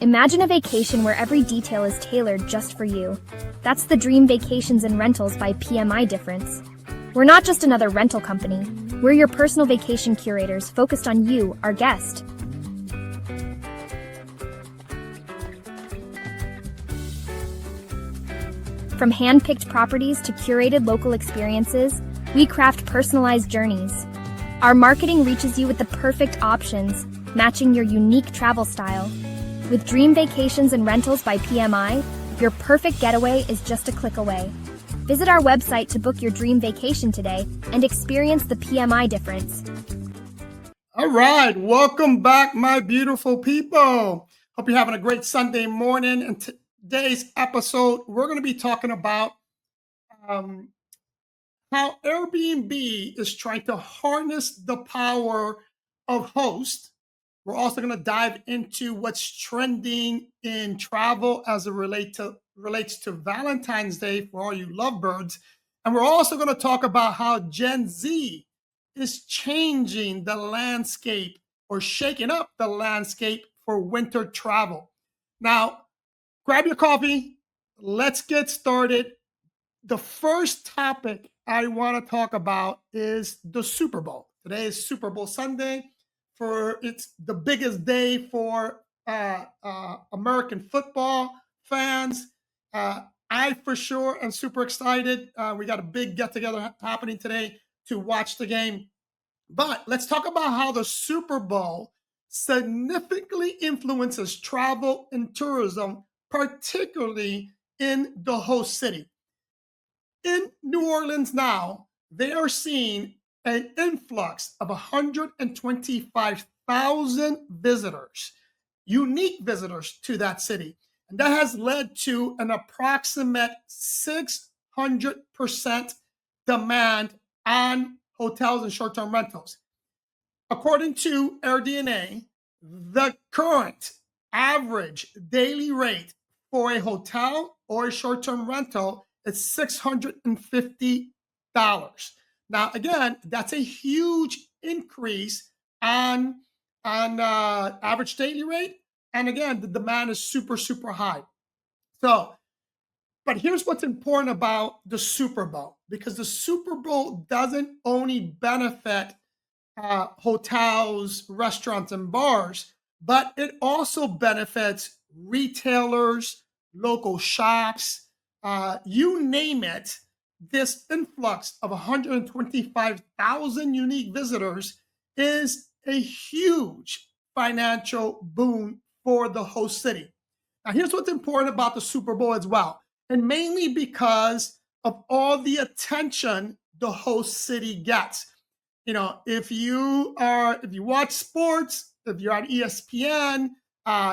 Imagine a vacation where every detail is tailored just for you. That's the Dream Vacations and Rentals by PMI difference. We're not just another rental company. We're your personal vacation curators focused on you, our guest. From hand-picked properties to curated local experiences, we craft personalized journeys. Our marketing reaches you with the perfect options, matching your unique travel style. With Dream Vacations and Rentals by PMI, your perfect getaway is just a click away. Visit our website to book your dream vacation today and experience the PMI difference. All right, welcome back, my beautiful people. Hope you're having a great Sunday morning. In today's episode, we're going to be talking about how Airbnb is trying to harness the power of hosts. We're also going to dive into what's trending in travel as it relates to Valentine's Day for all you lovebirds. And we're also going to talk about how Gen Z is changing the landscape or shaking up the landscape for winter travel. Now, grab your coffee. Let's get started. The first topic I want to talk about is the Super Bowl. Today is Super Bowl Sunday. It's the biggest day for American football fans. I for sure am super excited. We got a big get together happening today to watch the game. But let's talk about how the Super Bowl significantly influences travel and tourism, particularly in the host city. In New Orleans now, they are seeing an influx of 125,000 visitors, unique visitors to that city. And that has led to an approximate 600% demand on hotels and short-term rentals. According to AirDNA, the current average daily rate for a hotel or a short-term rental is $650. Now, again, that's a huge increase on average daily rate. And again, the demand is super, super high. So, but here's what's important about the Super Bowl, because the Super Bowl doesn't only benefit hotels, restaurants, and bars, but it also benefits retailers, local shops, you name it. This influx of 125,000 unique visitors is a huge financial boon for the host city. Now, here's what's important about the Super Bowl as well, and mainly because of all the attention the host city gets. You know, if you watch sports, if you're on ESPN,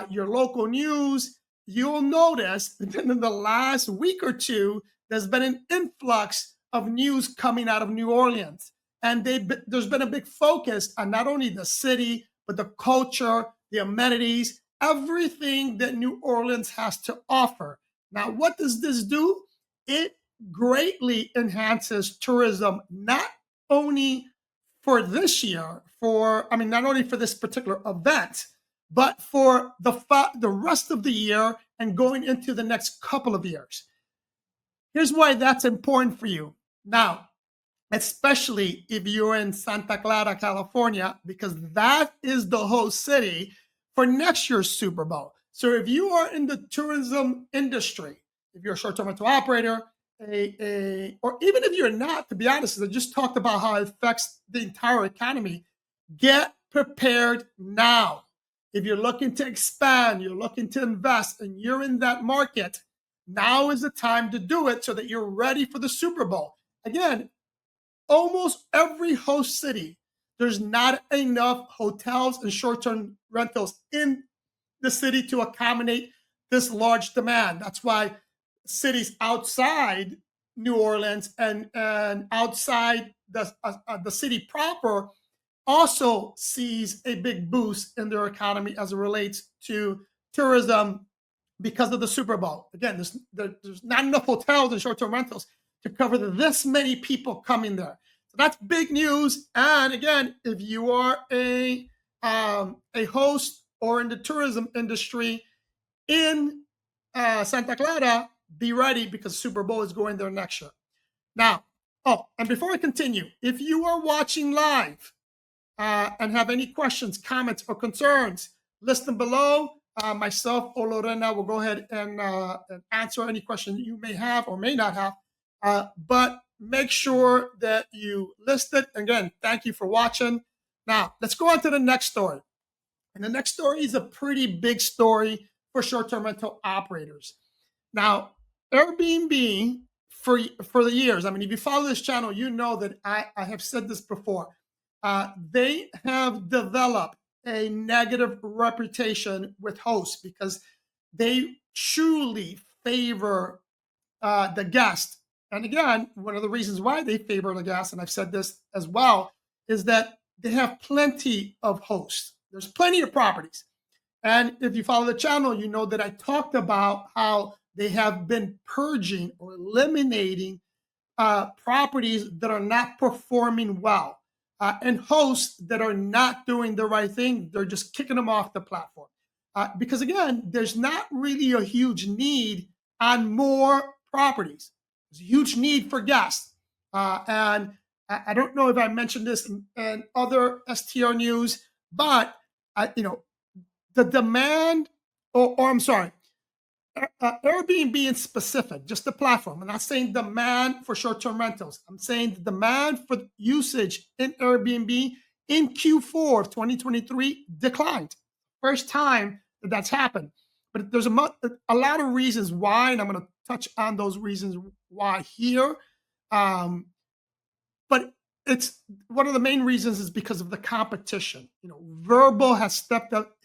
your local news, you'll notice that in the last week or two, there's been an influx of news coming out of New Orleans. And there's been a big focus on not only the city, but the culture, the amenities, everything that New Orleans has to offer. Now, what does this do? It greatly enhances tourism, not only for this year, not only for this particular event, but for the rest of the year and going into the next couple of years. Here's why that's important for you. Now, especially if you're in Santa Clara, California, because that is the host city for next year's Super Bowl. So if you are in the tourism industry, if you're a short-term rental operator, or even if you're not, to be honest, I just talked about how it affects the entire economy, get prepared now. If you're looking to expand, you're looking to invest, and you're in that market, now is the time to do it so that you're ready for the Super Bowl. Again, almost every host city, there's not enough hotels and short-term rentals in the city to accommodate this large demand. That's why cities outside New Orleans and outside the city proper also sees a big boost in their economy as it relates to tourism because of the Super Bowl. Again, there's not enough hotels and short-term rentals to cover this many people coming there. So that's big news. And again, if you are a host or in the tourism industry, in Santa Clara, be ready because Super Bowl is going there next year. Now, oh, and before I continue, if you are watching live and have any questions, comments, or concerns, list them below. Myself or Lorena will go ahead and answer any question you may have or may not have. But make sure that you list it. Again, thank you for watching. Now, let's go on to the next story. And the next story is a pretty big story for short-term rental operators. Now, Airbnb for the years, I mean, if you follow this channel, you know that I have said this before. They have developed a negative reputation with hosts because they truly favor the guest. And again, one of the reasons why they favor the guest, and I've said this as well, is that they have plenty of hosts. There's plenty of properties. And if you follow the channel, you know that I talked about how they have been purging or eliminating properties that are not performing well and hosts that are not doing the right thing. They're just kicking them off the platform. Because again, there's not really a huge need on more properties. There's a huge need for guests. And I don't know if I mentioned this in other STR news, but the demand, or I'm sorry, Airbnb in specific, just the platform. I'm not saying demand for short-term rentals. I'm saying the demand for usage in Airbnb in Q4 of 2023 declined. First time that that's happened. But there's a lot of reasons why, and I'm going to touch on those reasons why here. But it's one of the main reasons is because of the competition. Verbal has stepped up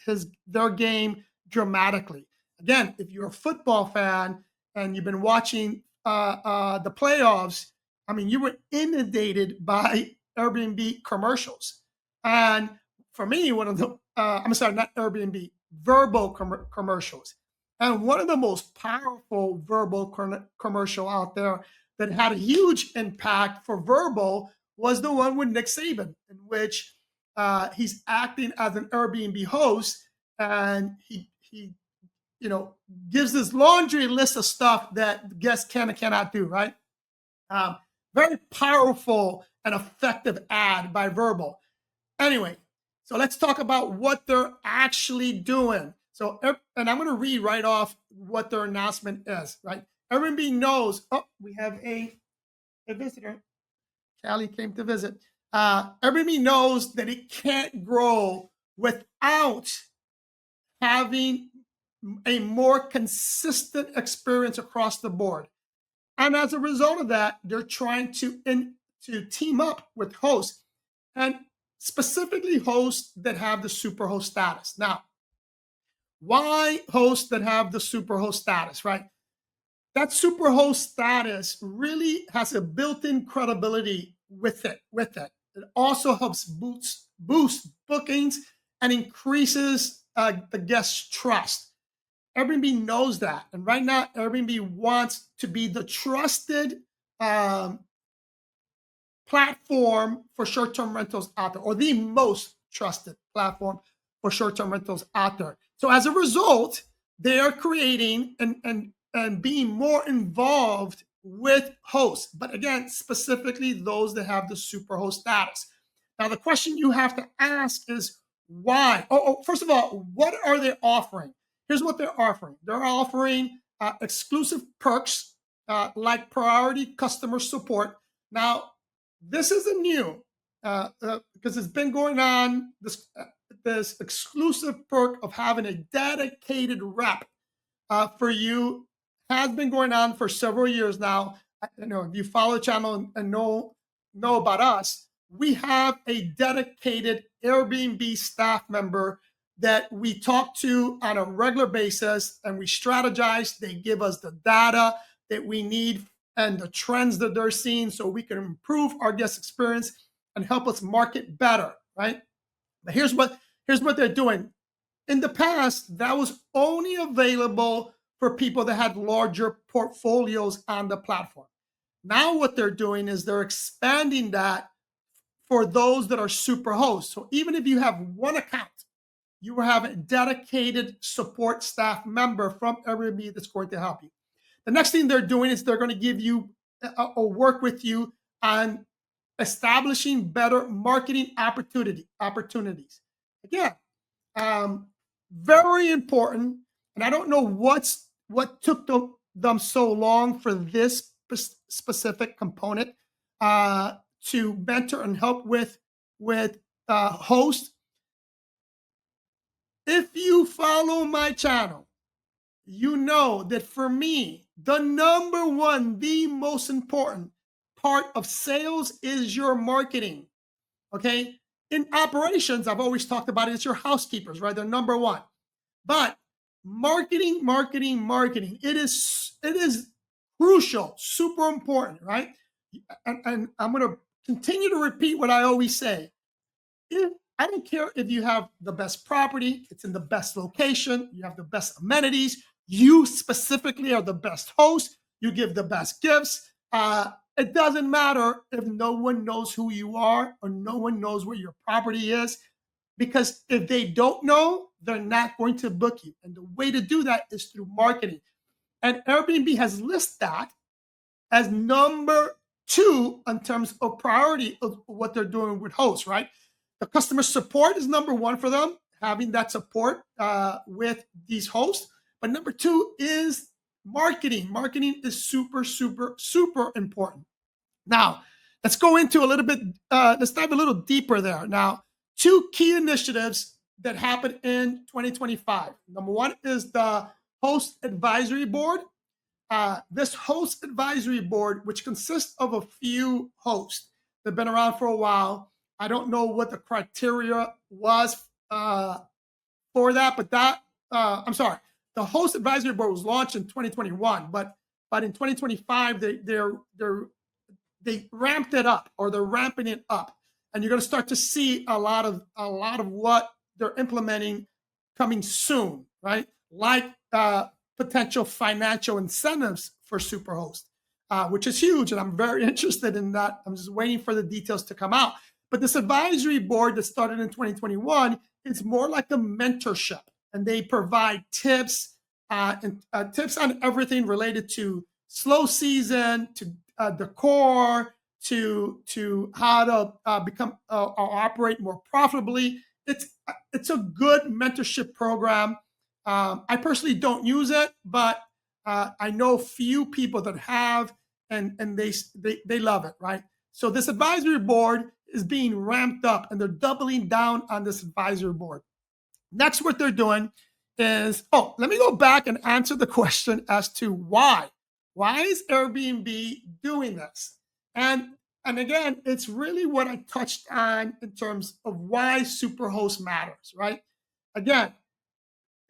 their game dramatically. Again, if you're a football fan and you've been watching the playoffs, I mean, you were inundated by Airbnb commercials. And for me, one of the, I'm sorry, not Airbnb, verbal commercials. And one of the most powerful verbal commercial out there that had a huge impact for verbal was the one with Nick Saban, in which he's acting as an Airbnb host, and he gives this laundry list of stuff that guests can and cannot do, right? Very powerful and effective ad by verbal. Anyway, so let's talk about what they're actually doing. So, and I'm going to read right off what their announcement is, right? Airbnb knows, oh, we have a visitor. Callie came to visit. Airbnb knows that it can't grow without having a more consistent experience across the board. And as a result of that, they're trying to team up with hosts, and specifically hosts that have the Superhost status. Now, why hosts that have the Superhost status, right? That Superhost status really has a built-in credibility with it. It also helps boost bookings and increases the guest's trust. Airbnb knows that. And right now, Airbnb wants to be the trusted platform for short-term rentals out there, or the most trusted platform for short-term rentals out there. So as a result, they are creating and being more involved with hosts. But again, specifically those that have the Superhost status. Now, the question you have to ask is why? First of all, what are they offering? Here's what they're offering. They're offering exclusive perks like priority customer support. Now, this isn't new because it's been going on, this exclusive perk of having a dedicated rep for you has been going on for several years now. If you follow the channel and know about us, we have a dedicated Airbnb staff member that we talk to on a regular basis, and we strategize. They give us the data that we need and the trends that they're seeing so we can improve our guest experience and help us market better, right? But here's what they're doing. In the past, that was only available for people that had larger portfolios on the platform. Now what they're doing is they're expanding that for those that are super hosts. So even if you have one account you will have a dedicated support staff member from Airbnb that's going to help you. The next thing they're doing is they're going to give you or work with you on establishing better marketing opportunities. Again, very important. And I don't know what took them so long for this specific component to mentor and help with host. If you follow my channel, you know that for me, the number one, the most important part of sales is your marketing. Okay. In operations, I've always talked about it, it's your housekeepers, right? They're number one. But marketing, marketing, marketing, it is crucial, super important, right? And I'm going to continue to repeat what I always say. I don't care if you have the best property, it's in the best location, you have the best amenities, you specifically are the best host, you give the best gifts. It doesn't matter if no one knows who you are or no one knows where your property is, because if they don't know, they're not going to book you. And the way to do that is through marketing. And Airbnb has listed that as number two in terms of priority of what they're doing with hosts, right? The customer support is number one for them, having that support with these hosts. But number two is marketing. Marketing is super, super, super important. Now, let's go into a little bit, let's dive a little deeper there. Now, two key initiatives that happened in 2025. Number one is the Host Advisory Board. This Host Advisory Board, which consists of a few hosts that have been around for a while. I don't know what the criteria was for that, but I'm sorry. The Host Advisory Board was launched in 2021, but in 2025 they ramped it up, or they're ramping it up, and you're going to start to see a lot of what they're implementing coming soon, right? Like potential financial incentives for Superhost, which is huge, and I'm very interested in that. I'm just waiting for the details to come out. But this advisory board that started in 2021 is more like a mentorship, and they provide tips tips on everything related to slow season, to decor, to how to become or operate more profitably. It's a good mentorship program. I personally don't use it, but I know few people that have, and they love it, right? So this advisory board is being ramped up, and they're doubling down on this advisory board. Next, what they're doing is, let me go back and answer the question as to why. Why is Airbnb doing this? And again, it's really what I touched on in terms of why Superhost matters, right? Again,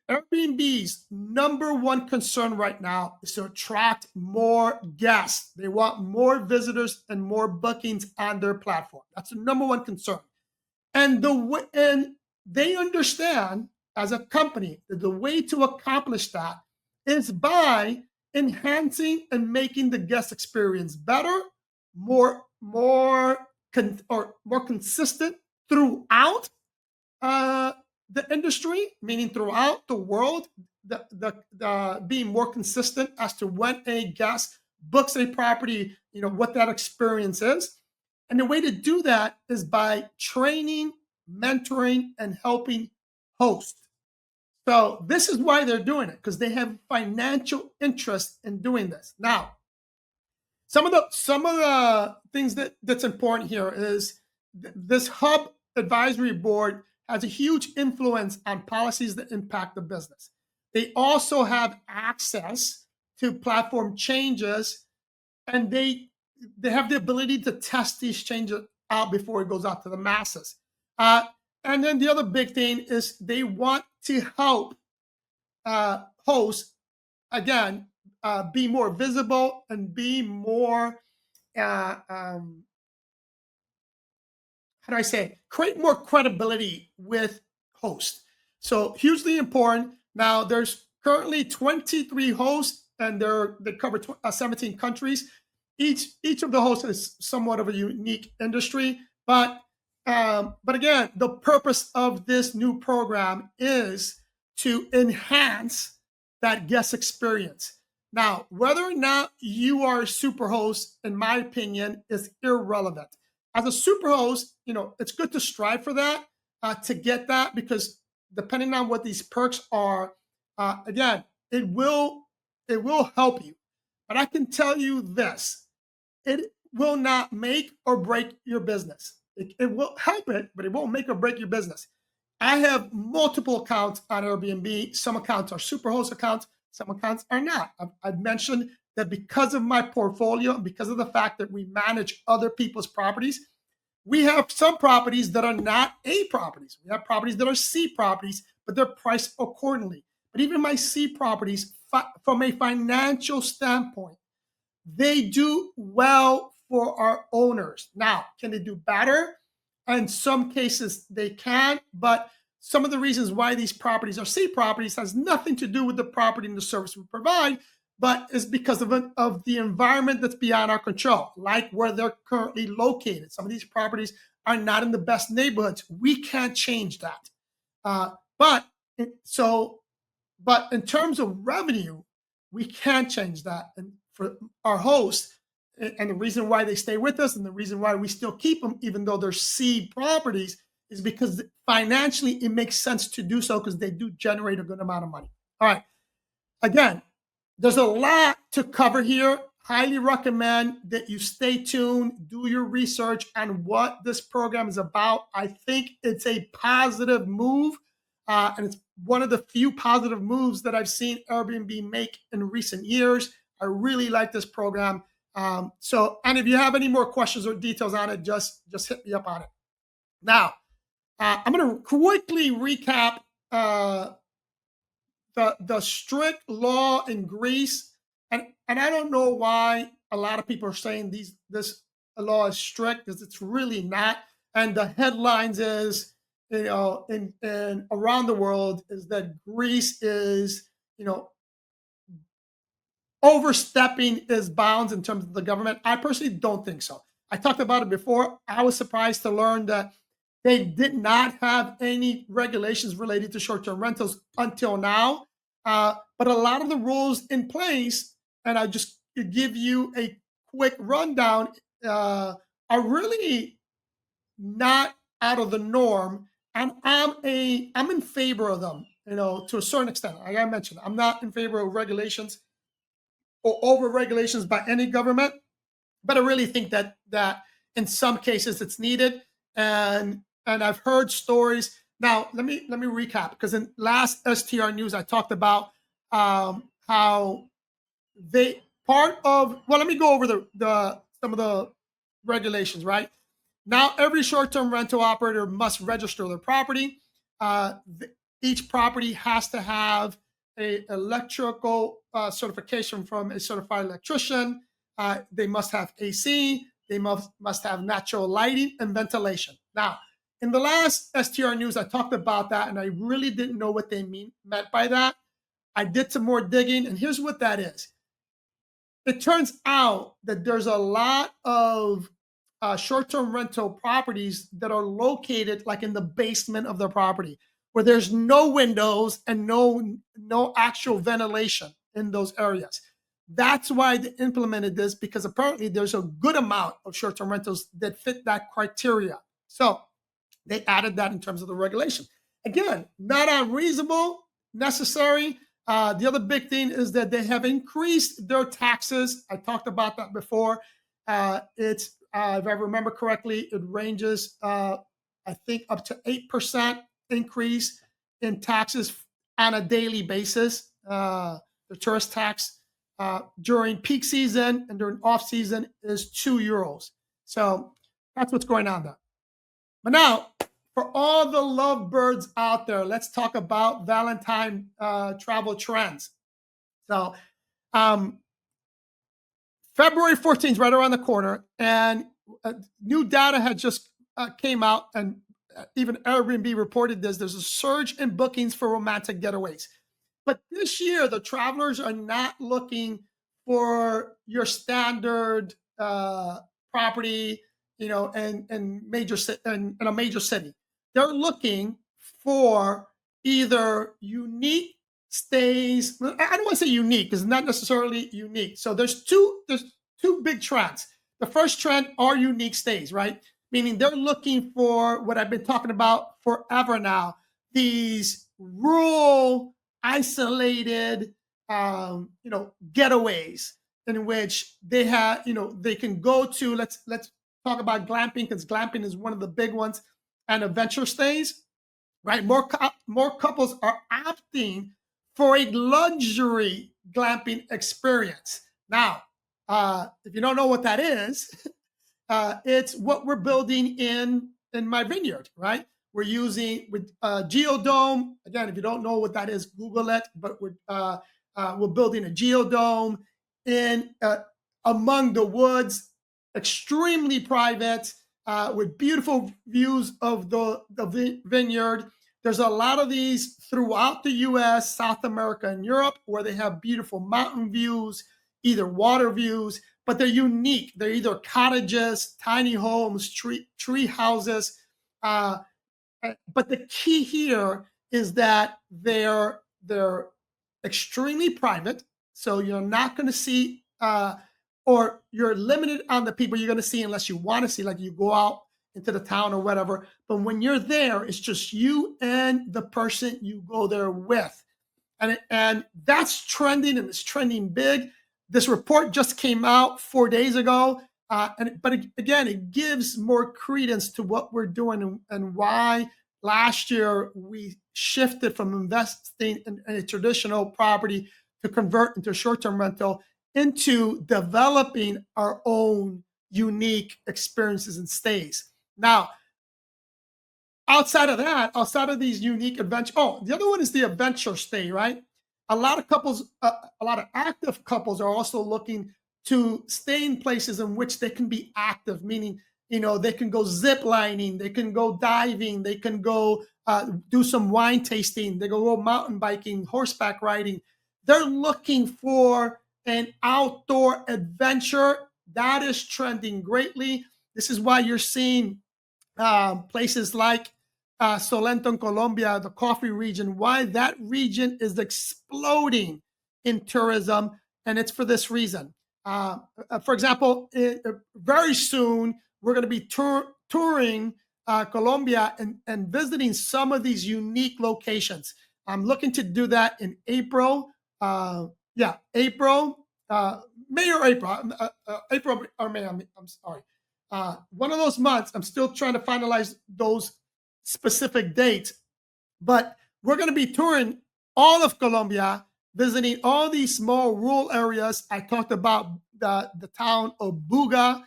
Airbnb's number one concern right now is to attract more guests. They want more visitors and more bookings on their platform. That's the number one concern. And they understand as a company that the way to accomplish that is by enhancing and making the guest experience better, more consistent throughout the industry, meaning throughout the world, the being more consistent as to when a guest books a property, what that experience is. And the way to do that is by training, mentoring, and helping hosts. So this is why they're doing it, because they have financial interest in doing this. Now, some of the things that's important here is this hub advisory board has a huge influence on policies that impact the business. They also have access to platform changes, and they have the ability to test these changes out before it goes out to the masses. And then the other big thing is they want to help hosts, again, be more visible and be more, create more credibility with hosts. So hugely important. Now there's currently 23 hosts, and they cover 17 countries. Each of the hosts is somewhat of a unique industry, but But again, the purpose of this new program is to enhance that guest experience. Now, whether or not you are a superhost, in my opinion, is irrelevant. As a superhost, it's good to strive for that, to get that, because depending on what these perks are, again, it will help you. But I can tell you this: it will not make or break your business. It will help it, but it won't make or break your business. I have multiple accounts on Airbnb. Some accounts are Superhost accounts, some accounts are not. I've mentioned that because of my portfolio, because of the fact that we manage other people's properties, we have some properties that are not A properties. We have properties that are C properties, but they're priced accordingly. But even my C properties, from a financial standpoint, they do well for our owners. Now, can they do better? In some cases, they can, but some of the reasons why these properties are C properties has nothing to do with the property and the service we provide, but is because of the environment that's beyond our control, like where they're currently located. Some of these properties are not in the best neighborhoods. We can't change that. Uh, but so but in terms of revenue, we can change that. And for our hosts, and the reason why they stay with us and the reason why we still keep them, even though they're seed properties, is because financially it makes sense to do so because they do generate a good amount of money. All right. Again, there's a lot to cover here. Highly recommend that you stay tuned, do your research on what this program is about. I think it's a positive move, and it's one of the few positive moves that I've seen Airbnb make in recent years. I really like this program. And if you have any more questions or details on it, just hit me up on it. Now, I'm going to quickly recap the strict law in Greece, and I don't know why a lot of people are saying this law is strict, because it's really not. And the headlines is, in around the world, is that Greece is, overstepping its bounds in terms of the government. I personally don't think so. I talked about it before. I was surprised to learn that they did not have any regulations related to short-term rentals until now. But a lot of the rules in place, and I just give you a quick rundown, are really not out of the norm, and I'm in favor of them. To a certain extent. Like I mentioned, I'm not in favor of regulations or over regulations by any government, but I really think that in some cases it's needed. And I've heard stories. Now let me recap, because in last STR News I talked about how they part of well let me go over the some of the regulations. Right now, every short-term rental operator must register their property. uh, each property has to have a electrical certification from a certified electrician. They must have AC. They must have natural lighting and ventilation. Now, in the last STR News, I talked about that, and I really didn't know what they meant by that. I did some more digging, and here's what that is. It turns out that there's a lot of short-term rental properties that are located like in the basement of the property, where there's no windows and no actual ventilation in those areas. That's why they implemented this, because apparently there's a good amount of short-term rentals that fit that criteria. So they added that in terms of the regulation. Again, not unreasonable, necessary. The other big thing is that they have increased their taxes. I talked about that before. If I remember correctly, it ranges, I think, up to 8% increase in taxes on a daily basis. The tourist tax during peak season and during off season is €2. So that's what's going on there. But now, for all the lovebirds out there, let's talk about Valentine travel trends. So, February 14th is right around the corner, and new data had just came out, and even Airbnb reported this. There's a surge in bookings for romantic getaways. But this year, the travelers are not looking for your standard property, and in a major city. They're looking for either unique stays. I don't want to say unique because it's not necessarily unique. So there's two big trends. The first trend are unique stays, right? Meaning they're looking for what I've been talking about forever now, these rural, isolated, getaways in which they can go to. Let's talk about glamping because glamping is one of the big ones, and adventure stays, right? More couples are opting for a luxury glamping experience. Now, if you don't know what that is, it's what we're building in my vineyard, right? We're using with geodome. Again, if you don't know what that is, Google it. But we're building a geodome in among the woods, extremely private, with beautiful views of the vineyard. There's a lot of these throughout the U.S., South America, and Europe, where they have beautiful mountain views, either water views, but they're unique. They're either cottages, tiny homes, tree houses. Uh, but the key here is that they're extremely private. So you're not going to see, or you're limited on the people you're going to see unless you want to see, like you go out into the town or whatever. But when you're there, it's just you and the person you go there with. And that's trending, and it's trending big. This report just came out 4 days ago, but again, it gives more credence to what we're doing, and why last year we shifted from investing in a traditional property to convert into short-term rental into developing our own unique experiences and stays. Now, outside of these unique adventure, oh, the other one is the adventure stay, right? A lot of couples, a lot of active couples are also looking to stay in places in which they can be active, meaning, they can go zip lining, they can go diving, they can go do some wine tasting, they go mountain biking, horseback riding. They're looking for an outdoor adventure that is trending greatly. This is why you're seeing places like Solento in Colombia, the coffee region, why that region is exploding in tourism. And it's for this reason. For example, very soon, we're going to be touring Colombia and visiting some of these unique locations. I'm looking to do that in April. April, May or April, April or May. I'm sorry. One of those months. I'm still trying to finalize those specific dates, but we're going to be touring all of Colombia, visiting all these small rural areas. I talked about the town of Buga,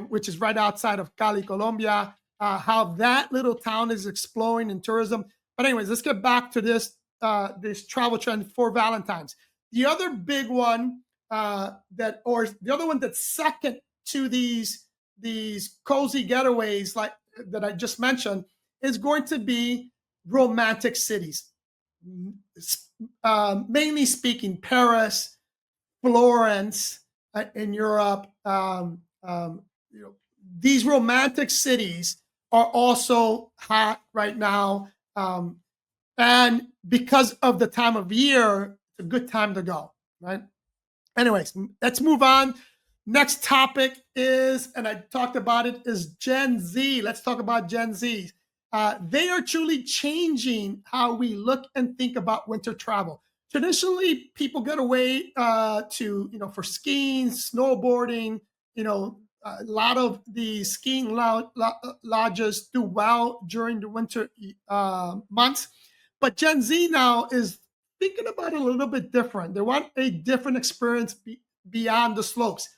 which is right outside of Cali, Colombia, how that little town is exploding in tourism. But anyways, let's get back to this travel trend for Valentine's. The other big one the other one that's second to these cozy getaways like that I just mentioned is going to be romantic cities. Mainly speaking, Paris, Florence in Europe. These romantic cities are also hot right now, and because of the time of year, it's a good time to go. Right. Anyways, let's move on. Next topic is, and I talked about it, is Gen Z. Let's talk about Gen Z. They are truly changing how we look and think about winter travel. Traditionally, people get away for skiing, snowboarding. A lot of the skiing lodges do well during the winter months. But Gen Z now is thinking about it a little bit different. They want a different experience beyond the slopes.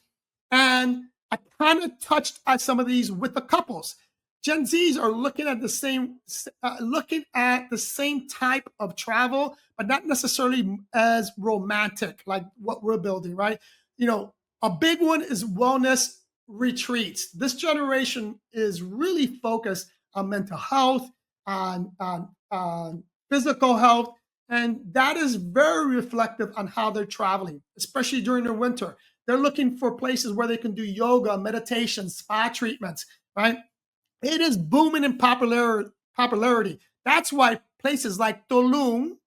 And I kind of touched on some of these with the couples. Gen Zs are looking at the same type of travel, but not necessarily as romantic like what we're building, right? A big one is wellness retreats. This generation is really focused on mental health, on physical health, and that is very reflective on how they're traveling, especially during the winter. They're looking for places where they can do yoga, meditation, spa treatments, right? It is booming in popularity. That's why places like Tulum,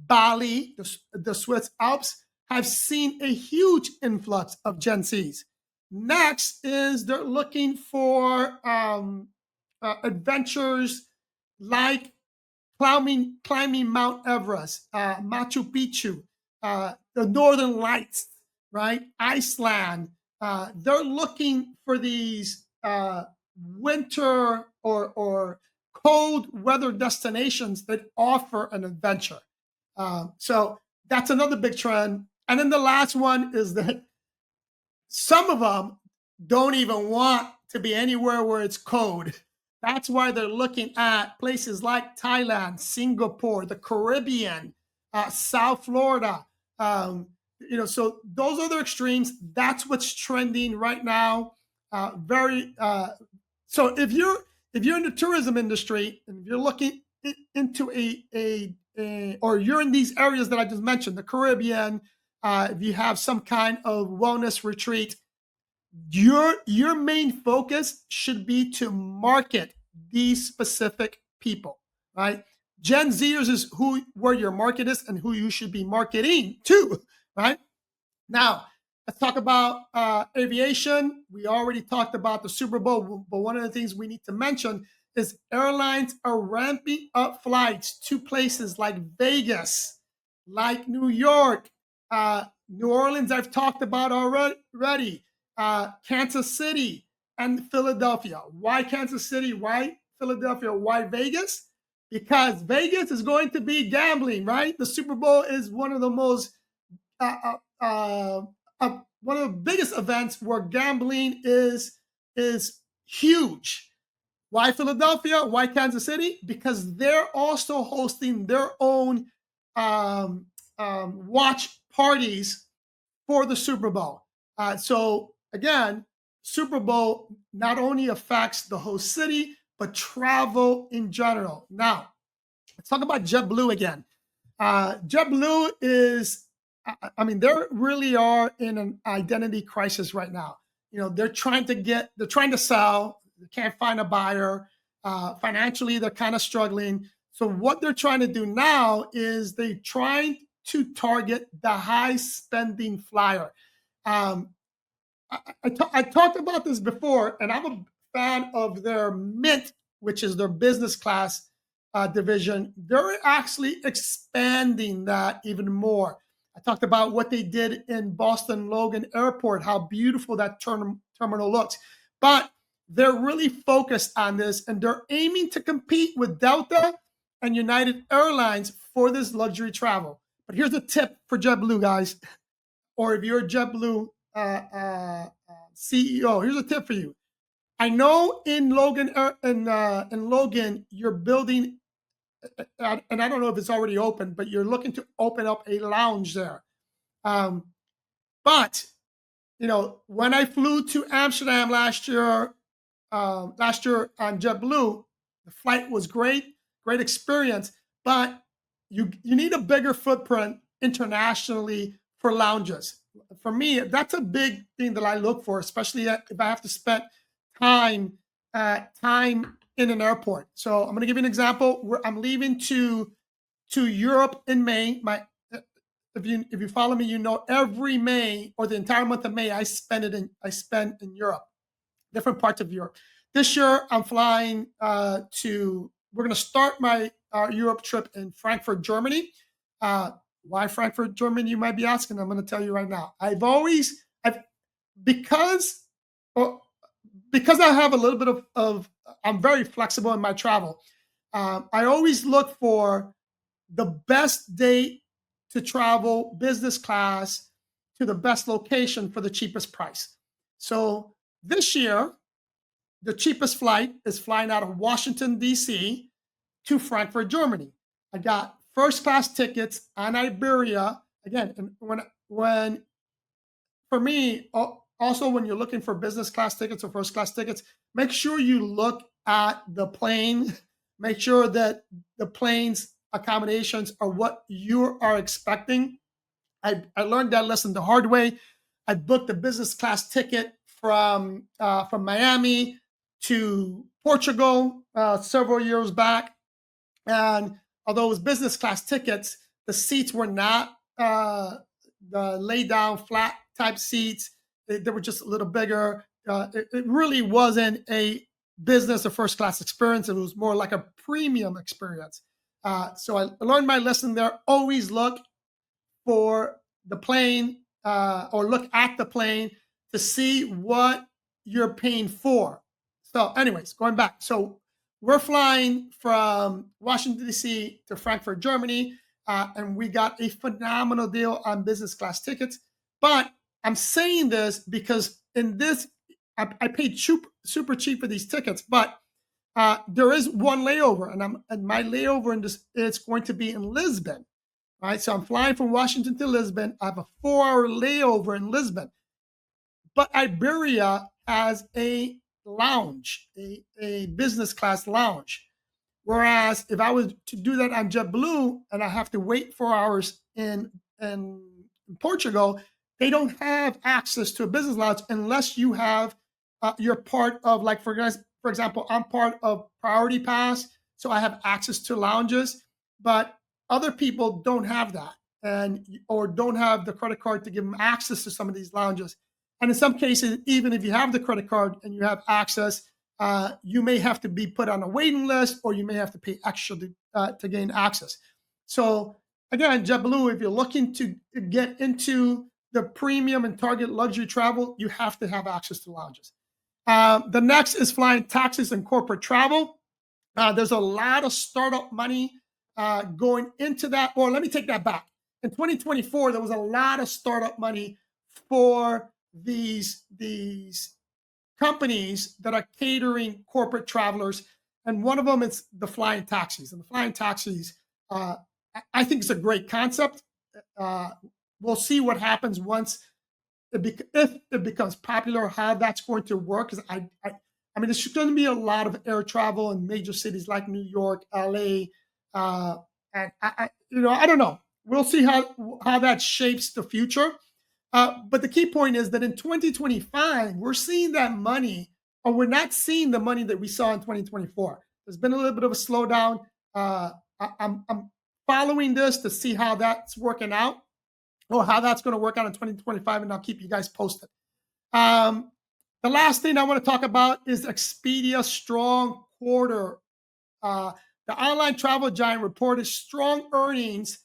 Bali, the Swiss Alps have seen a huge influx of Gen Zs. Next is they're looking for adventures like climbing Mount Everest, Machu Picchu, the Northern Lights, right? Iceland. They're looking for these winter or cold weather destinations that offer an adventure. So that's another big trend. And then the last one is that some of them don't even want to be anywhere where it's cold. That's why they're looking at places like Thailand, Singapore, the Caribbean, South Florida. So those are the extremes. That's what's trending right now. Very. So if you're in the tourism industry and if you're looking into or you're in these areas that I just mentioned, the Caribbean, if you have some kind of wellness retreat, your main focus should be to market these specific people, right? Gen Zers is where your market is and who you should be marketing to, right? Now, let's talk about aviation. We already talked about the Super Bowl, but one of the things we need to mention is airlines are ramping up flights to places like Vegas, like New York, New Orleans, I've talked about already, Kansas City, and Philadelphia. Why Kansas City? Why Philadelphia? Why Vegas? Because Vegas is going to be gambling, right? The Super Bowl is one of the most one of the biggest events where gambling is huge. Why Philadelphia? Why Kansas City? Because they're also hosting their own watch parties for the Super Bowl. So again, Super Bowl not only affects the host city, but travel in general. Now, let's talk about JetBlue again. JetBlue is, they really are in an identity crisis right now. They're trying to sell, they can't find a buyer. Financially, they're kind of struggling. So what they're trying to do now is they're trying to target the high spending flyer. I talked about this before, and I'm a fan of their Mint, which is their business class division. They're actually expanding that even more. I talked about what they did in Boston Logan Airport, how beautiful that terminal looks. But they're really focused on this, and they're aiming to compete with Delta and United Airlines for this luxury travel. But here's a tip for JetBlue, guys, or if you're a JetBlue CEO, here's a tip for you. I know in Logan, you're building, and I don't know if it's already open, but you're looking to open up a lounge there. But when I flew to Amsterdam last year on JetBlue, the flight was great experience, but you need a bigger footprint internationally for lounges. For me, that's a big thing that I look for, especially if I have to spend time in an airport. So I'm going to give you an example. I'm leaving to Europe in May. If you follow me, every May or the entire month of May I spend in Europe, different parts of Europe. This year I'm flying we're going to start my Europe trip in Frankfurt, Germany. Why Frankfurt, Germany, you might be asking. I'm going to tell you right now. Because I have a little bit of I'm very flexible in my travel. I always look for the best date to travel business class to the best location for the cheapest price. So this year, the cheapest flight is flying out of Washington, D.C. to Frankfurt, Germany. I got first class tickets on Iberia. Again, and when for me, also when you're looking for business class tickets or first class tickets, make sure you look at the plane. Make sure that the plane's accommodations are what you are expecting. I learned that lesson the hard way. I booked a business class ticket from Miami to Portugal several years back, and although it was business class tickets, the seats were not the lay down flat type seats. They were just a little bigger. It really wasn't a business or first class experience. It was more like a premium experience. So I learned my lesson there. Always look for the plane or look at the plane to see what you're paying for. So, anyways, going back. So, we're flying from Washington, D.C. to Frankfurt, Germany, and we got a phenomenal deal on business class tickets. But I'm saying this because in this, I paid super cheap for these tickets, but there is one layover, and my layover in this it's going to be in Lisbon. Right, so I'm flying from Washington to Lisbon. I have a 4-hour layover in Lisbon, but Iberia has a lounge, a business class lounge. Whereas if I was to do that on JetBlue and I have to wait 4 hours in Portugal, they don't have access to a business lounge unless you have you're part of like for example, I'm part of Priority Pass, so I have access to lounges, but other people don't have that and or don't have the credit card to give them access to some of these lounges. And in some cases, even if you have the credit card and you have access, you may have to be put on a waiting list or you may have to pay extra to gain access. So again, JetBlue, if you're looking to get into the premium and target luxury travel, you have to have access to lounges. The next is flying taxis and corporate travel. There's a lot of startup money going into that. Or let me take that back. In 2024, there was a lot of startup money for these companies that are catering corporate travelers, and one of them is the flying taxis. And the flying taxis, I think, it's a great concept. Uh, we'll see what happens once if it becomes popular, how that's going to work. Because I mean, there's going to be a lot of air travel in major cities like New York, LA, and I don't know. We'll see how that shapes the future. But the key point is that in 2025, we're seeing that money, or we're not seeing the money that we saw in 2024. There's been a little bit of a slowdown. I'm following this to see how that's working out, or how that's going to work out in 2025, and I'll keep you guys posted. Um, the last thing I want to talk about is Expedia's strong quarter. Uh, the online travel giant reported strong earnings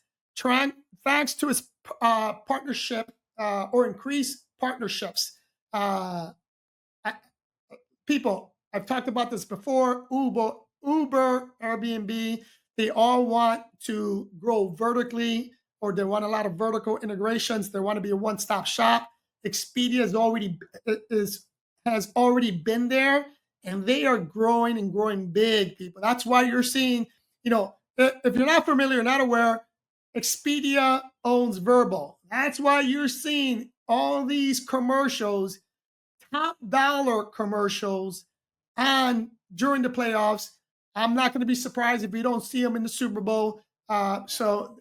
thanks to its partnership or increased partnerships. Uh, People, I've talked about this before. Uber, Airbnb, they all want to grow vertically, or they want a lot of vertical integrations. They want to be a one-stop shop. Expedia is has already been there, and they are growing and growing big. People, that's why you're seeing. If you're not familiar, not aware, Expedia owns Verbal. That's why you're seeing all these commercials, top dollar commercials on during the playoffs. I'm not going to be surprised if we don't see them in the Super Bowl. So,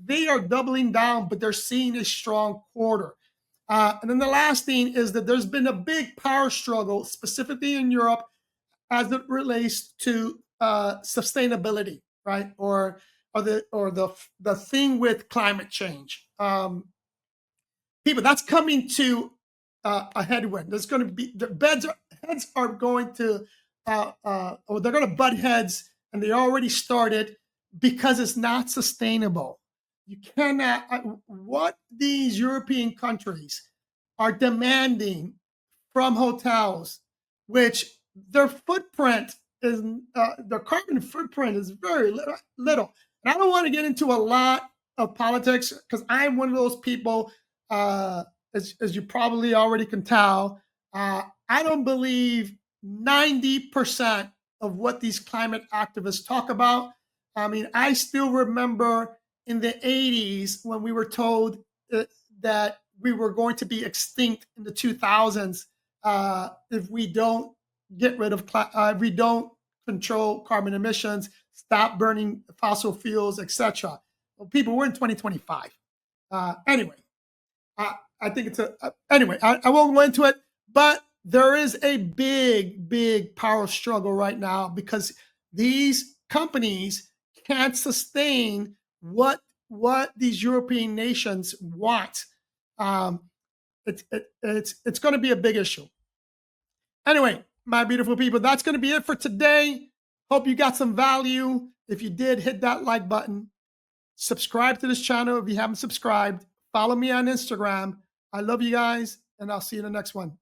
they are doubling down, but they're seeing a strong quarter. And then the last thing is that there's been a big power struggle, specifically in Europe, as it relates to sustainability, right? Or the thing with climate change. People, that's coming to a headwind. There's going to be heads are going to or they're going to butt heads, and they already started because it's not sustainable. You cannot. What these European countries are demanding from hotels, which their footprint is their carbon footprint is very little. And I don't want to get into a lot of politics because I'm one of those people, as you probably already can tell. I don't believe 90% of what these climate activists talk about. I mean, I still remember in the 80s when we were told that we were going to be extinct in the 2000s if we don't get rid of, if we don't control carbon emissions, stop burning fossil fuels, etc. Well, people, we're in 2025. Anyway, I think it's anyway, I won't go into it, but there is a big power struggle right now because these companies can't sustain what these European nations want. Um, it's going to be a big issue. Anyway, my beautiful people, that's going to be it for today. Hope you got some value. If you did, hit that like button. Subscribe to this channel if you haven't subscribed. Follow me on Instagram. I love you guys, and I'll see you in the next one.